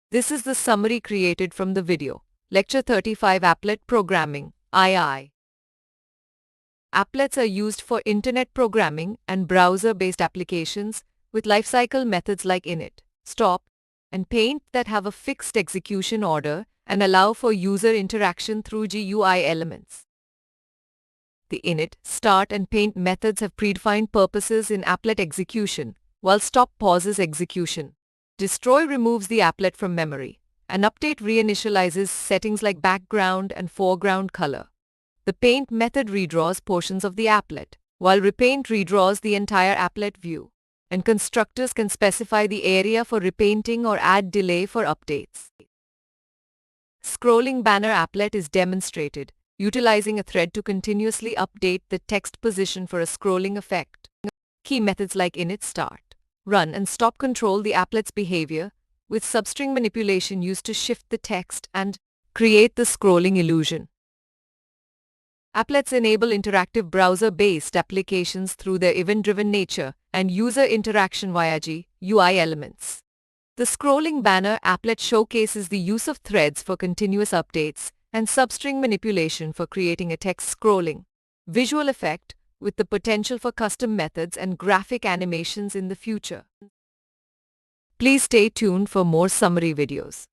This is the summary created from the video. Lecture 35 Applet Programming, II. Applets are used for internet programming and browser-based applications with lifecycle methods like init, stop, and paint that have a fixed execution order and allow for user interaction through GUI elements. The init, start, and paint methods have predefined purposes in applet execution, while stop pauses execution. Destroy removes the applet from memory, and update reinitializes settings like background and foreground color. The paint method redraws portions of the applet, while repaint redraws the entire applet view, and constructors can specify the area for repainting or add delay for updates. Scrolling banner applet is demonstrated, utilizing a thread to continuously update the text position for a scrolling effect. Key methods like init, start, run, and stop control the applet's behavior, with substring manipulation used to shift the text and create the scrolling illusion. Applets enable interactive browser-based applications through their event-driven nature and user interaction via GUI elements. The scrolling banner applet showcases the use of threads for continuous updates and substring manipulation for creating a text scrolling visual effect with the potential for custom methods and graphic animations in the future. Please stay tuned for more summary videos.